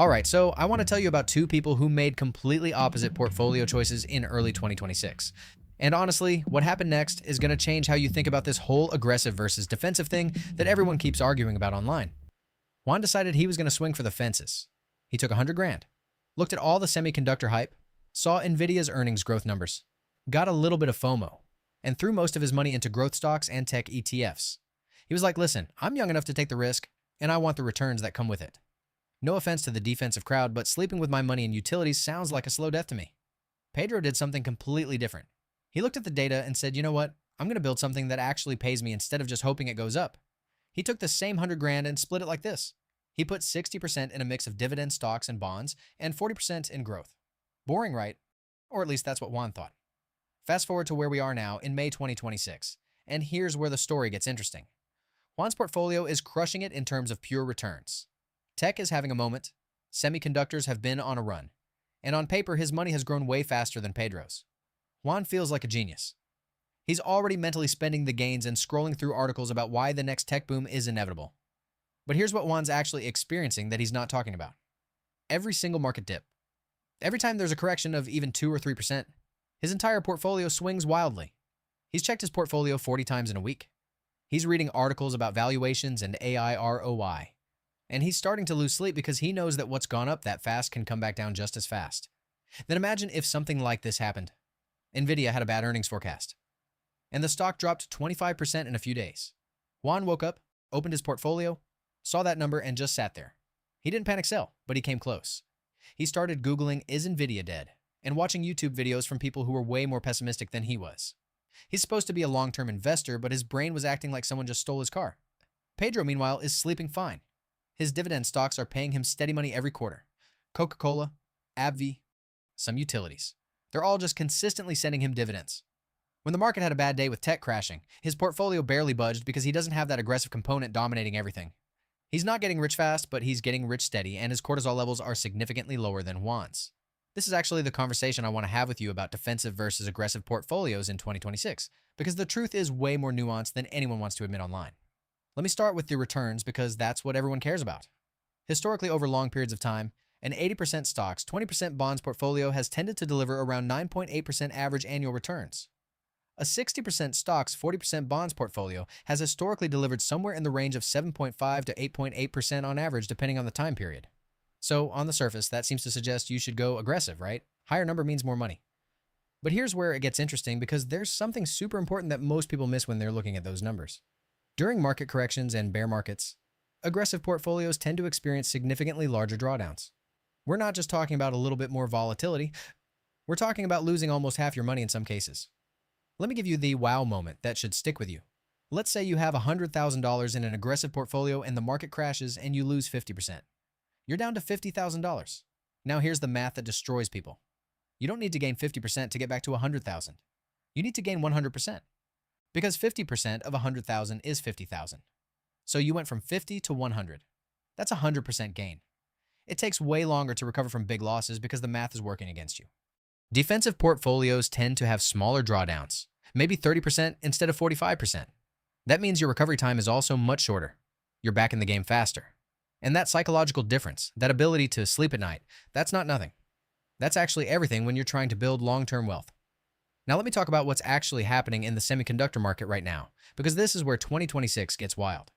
Alright, so I want to tell you about two people who made completely opposite portfolio choices in early 2026. And honestly, what happened next is going to change how you think about this whole aggressive versus defensive thing that everyone keeps arguing about online. Juan decided he was going to swing for the fences. He took 100 grand, looked at all the semiconductor hype, saw NVIDIA's earnings growth numbers, got a little bit of FOMO, and threw most of his money into growth stocks and tech ETFs. He was like, listen, I'm young enough to take the risk, and I want the returns that come with it. No offense to the defensive crowd, but sleeping with my money in utilities sounds like a slow death to me. Pedro did something completely different. He looked at the data and said, you know what? I'm going to build something that actually pays me instead of just hoping it goes up. He took the same 100 grand and split it like this. He put 60% in a mix of dividend stocks and bonds and 40% in growth. Boring, right? Or at least that's what Juan thought. Fast forward to where we are now in May 2026, and here's where the story gets interesting. Juan's portfolio is crushing it in terms of pure returns. Tech is having a moment, semiconductors have been on a run, and on paper his money has grown way faster than Pedro's. Juan feels like a genius. He's already mentally spending the gains and scrolling through articles about why the next tech boom is inevitable. But here's what Juan's actually experiencing that he's not talking about. Every single market dip. Every time there's a correction of even 2 or 3%, his entire portfolio swings wildly. He's checked his portfolio 40 times in a week. He's reading articles about valuations and AI ROI. And he's starting to lose sleep because he knows that what's gone up that fast can come back down just as fast. Then imagine if something like this happened. NVIDIA had a bad earnings forecast, and the stock dropped 25% in a few days. Juan woke up, opened his portfolio, saw that number, and just sat there. He didn't panic sell, but he came close. He started Googling, is NVIDIA dead? And watching YouTube videos from people who were way more pessimistic than he was. He's supposed to be a long-term investor, but his brain was acting like someone just stole his car. Pedro, meanwhile, is sleeping fine. His dividend stocks are paying him steady money every quarter. Coca-Cola, AbbVie, some utilities. They're all just consistently sending him dividends. When the market had a bad day with tech crashing, his portfolio barely budged because he doesn't have that aggressive component dominating everything. He's not getting rich fast, but he's getting rich steady, and his cortisol levels are significantly lower than Juan's. This is actually the conversation I want to have with you about defensive versus aggressive portfolios in 2026, because the truth is way more nuanced than anyone wants to admit online. Let me start with the returns because that's what everyone cares about. Historically, over long periods of time, an 80% stocks, 20% bonds portfolio has tended to deliver around 9.8% average annual returns. A 60% stocks, 40% bonds portfolio has historically delivered somewhere in the range of 7.5 to 8.8% on average depending on the time period. So, on the surface, that seems to suggest you should go aggressive, right? Higher number means more money. But here's where it gets interesting because there's something super important that most people miss when they're looking at those numbers. During market corrections and bear markets, aggressive portfolios tend to experience significantly larger drawdowns. We're not just talking about a little bit more volatility, we're talking about losing almost half your money in some cases. Let me give you the wow moment that should stick with you. Let's say you have $100,000 in an aggressive portfolio and the market crashes and you lose 50%. You're down to $50,000. Now here's the math that destroys people. You don't need to gain 50% to get back to 100,000. You need to gain 100%. Because 50% of 100,000 is 50,000. So you went from 50 to 100. That's a 100% gain. It takes way longer to recover from big losses because the math is working against you. Defensive portfolios tend to have smaller drawdowns, maybe 30% instead of 45%. That means your recovery time is also much shorter. You're back in the game faster. And that psychological difference, that ability to sleep at night, that's not nothing. That's actually everything when you're trying to build long-term wealth. Now let me talk about what's actually happening in the semiconductor market right now, because this is where 2026 gets wild.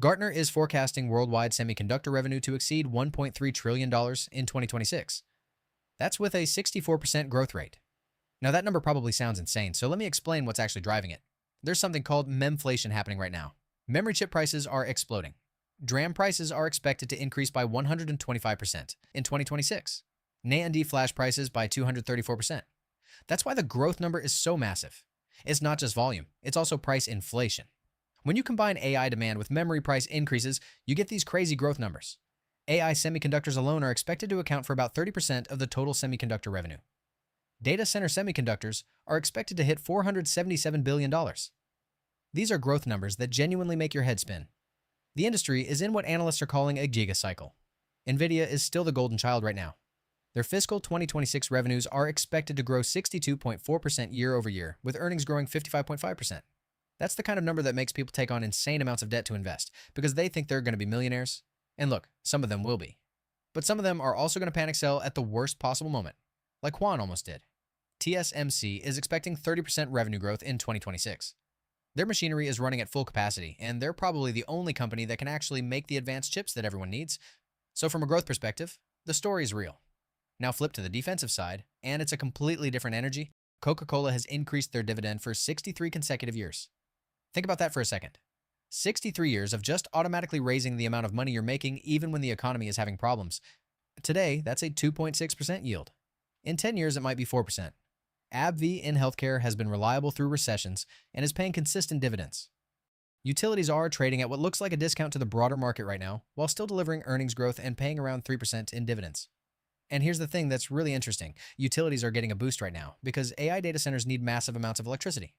Gartner is forecasting worldwide semiconductor revenue to exceed $1.3 trillion in 2026. That's with a 64% growth rate. Now that number probably sounds insane, so let me explain what's actually driving it. There's something called memflation happening right now. Memory chip prices are exploding. DRAM prices are expected to increase by 125% in 2026. NAND flash prices by 234%. That's why the growth number is so massive. It's not just volume, it's also price inflation. When you combine AI demand with memory price increases, you get these crazy growth numbers. AI semiconductors alone are expected to account for about 30% of the total semiconductor revenue. Data center semiconductors are expected to hit $477 billion. These are growth numbers that genuinely make your head spin. The industry is in what analysts are calling a giga cycle. NVIDIA is still the golden child right now. Their fiscal 2026 revenues are expected to grow 62.4% year over year, with earnings growing 55.5%. That's the kind of number that makes people take on insane amounts of debt to invest, because they think they're going to be millionaires. And look, some of them will be. But some of them are also going to panic sell at the worst possible moment, like Juan almost did. TSMC is expecting 30% revenue growth in 2026. Their machinery is running at full capacity, and they're probably the only company that can actually make the advanced chips that everyone needs. So from a growth perspective, the story is real. Now flip to the defensive side, and it's a completely different energy. Coca-Cola has increased their dividend for 63 consecutive years. Think about that for a second. 63 years of just automatically raising the amount of money you're making even when the economy is having problems. Today, that's a 2.6% yield. In 10 years, it might be 4%. AbbVie in healthcare has been reliable through recessions and is paying consistent dividends. Utilities are trading at what looks like a discount to the broader market right now, while still delivering earnings growth and paying around 3% in dividends. And here's the thing that's really interesting. Utilities are getting a boost right now because AI data centers need massive amounts of electricity.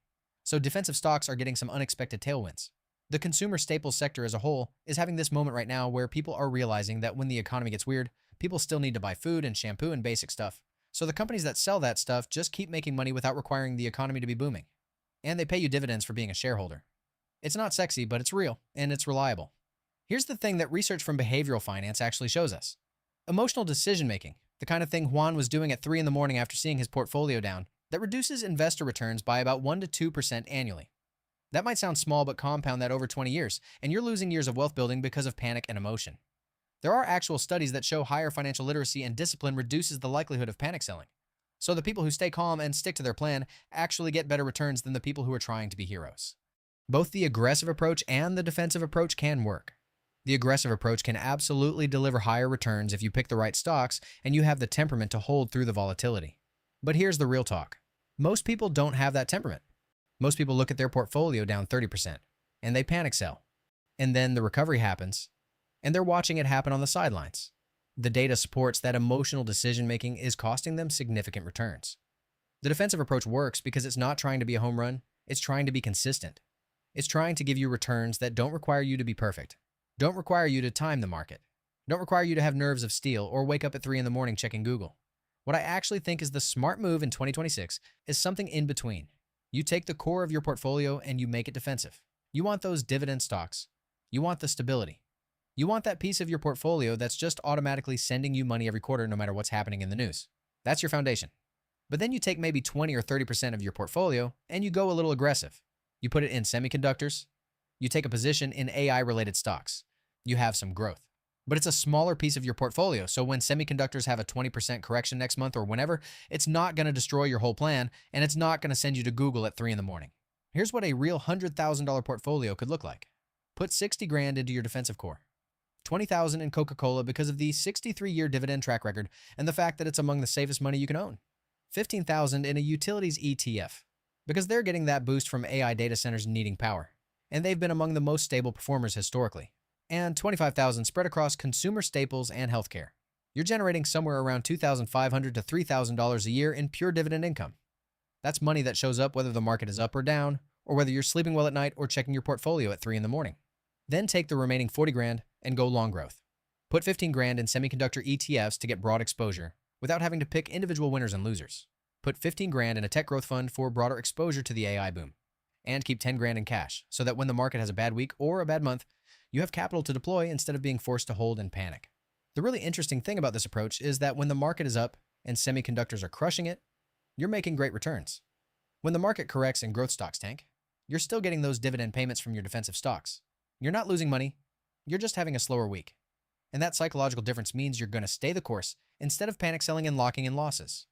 So defensive stocks are getting some unexpected tailwinds. The consumer staples sector as a whole is having this moment right now where people are realizing that when the economy gets weird, people still need to buy food and shampoo and basic stuff. So the companies that sell that stuff just keep making money without requiring the economy to be booming. And they pay you dividends for being a shareholder. It's not sexy, but it's real, and it's reliable. Here's the thing that research from behavioral finance actually shows us. Emotional decision-making, the kind of thing Juan was doing at 3 in the morning after seeing his portfolio down, that reduces investor returns by about 1 to 2% annually. That might sound small, but compound that over 20 years, and you're losing years of wealth building because of panic and emotion. There are actual studies that show higher financial literacy and discipline reduces the likelihood of panic selling. So the people who stay calm and stick to their plan actually get better returns than the people who are trying to be heroes. Both the aggressive approach and the defensive approach can work. The aggressive approach can absolutely deliver higher returns if you pick the right stocks and you have the temperament to hold through the volatility. But here's the real talk. Most people don't have that temperament. Most people look at their portfolio down 30% and they panic sell. And then the recovery happens and they're watching it happen on the sidelines. The data supports that emotional decision-making is costing them significant returns. The defensive approach works because it's not trying to be a home run, it's trying to be consistent. It's trying to give you returns that don't require you to be perfect, don't require you to time the market, don't require you to have nerves of steel or wake up at 3 in the morning checking Google. What I actually think is the smart move in 2026 is something in between. You take the core of your portfolio and you make it defensive. You want those dividend stocks. You want the stability. You want that piece of your portfolio that's just automatically sending you money every quarter no matter what's happening in the news. That's your foundation. But then you take maybe 20 or 30% of your portfolio and you go a little aggressive. You put it in semiconductors. You take a position in AI-related stocks. You have some growth. But it's a smaller piece of your portfolio, so when semiconductors have a 20% correction next month or whenever, it's not going to destroy your whole plan, and it's not going to send you to Google at 3 in the morning. Here's what a real $100,000 portfolio could look like. Put 60 grand into your defensive core. 20,000 in Coca-Cola because of the 63-year dividend track record and the fact that it's among the safest money you can own. 15,000 in a utilities ETF because they're getting that boost from AI data centers needing power, and they've been among the most stable performers historically. And 25,000 spread across consumer staples and healthcare. You're generating somewhere around $2,500 to $3,000 a year in pure dividend income. That's money that shows up whether the market is up or down, or whether you're sleeping well at night or checking your portfolio at 3 in the morning. Then take the remaining 40 grand and go long growth. Put 15 grand in semiconductor ETFs to get broad exposure without having to pick individual winners and losers. Put 15 grand in a tech growth fund for broader exposure to the AI boom. And keep 10 grand in cash so that when the market has a bad week or a bad month, you have capital to deploy instead of being forced to hold and panic. The really interesting thing about this approach is that when the market is up and semiconductors are crushing it, you're making great returns. When the market corrects and growth stocks tank, you're still getting those dividend payments from your defensive stocks. You're not losing money, you're just having a slower week. And that psychological difference means you're going to stay the course instead of panic selling and locking in losses.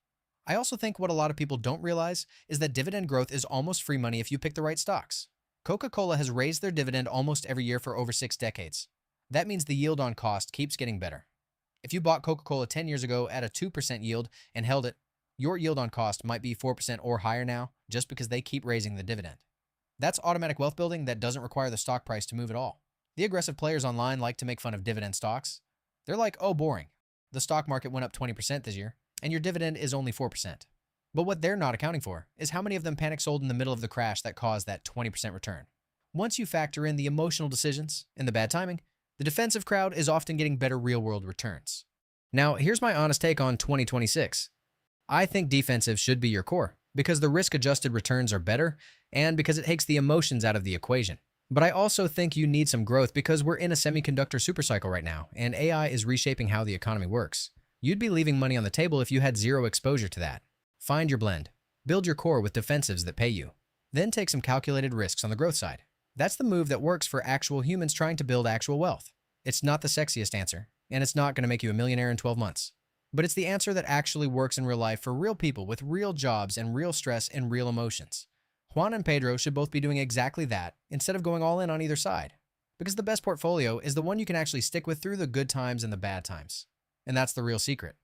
I also think what a lot of people don't realize is that dividend growth is almost free money if you pick the right stocks. Coca-Cola has raised their dividend almost every year for over 6 decades. That means the yield on cost keeps getting better. If you bought Coca-Cola 10 years ago at a 2% yield and held it, your yield on cost might be 4% or higher now just because they keep raising the dividend. That's automatic wealth building that doesn't require the stock price to move at all. The aggressive players online like to make fun of dividend stocks. They're like, oh, boring. The stock market went up 20% this year, and your dividend is only 4%. But what they're not accounting for is how many of them panic sold in the middle of the crash that caused that 20% return. Once you factor in the emotional decisions and the bad timing, the defensive crowd is often getting better real-world returns. Now, here's my honest take on 2026. I think defensive should be your core because the risk-adjusted returns are better and because it takes the emotions out of the equation. But I also think you need some growth because we're in a semiconductor supercycle right now, and AI is reshaping how the economy works. You'd be leaving money on the table if you had zero exposure to that. Find your blend. Build your core with defensives that pay you. Then take some calculated risks on the growth side. That's the move that works for actual humans trying to build actual wealth. It's not the sexiest answer, and it's not going to make you a millionaire in 12 months. But it's the answer that actually works in real life for real people with real jobs and real stress and real emotions. Juan and Pedro should both be doing exactly that instead of going all in on either side. Because the best portfolio is the one you can actually stick with through the good times and the bad times. And that's the real secret.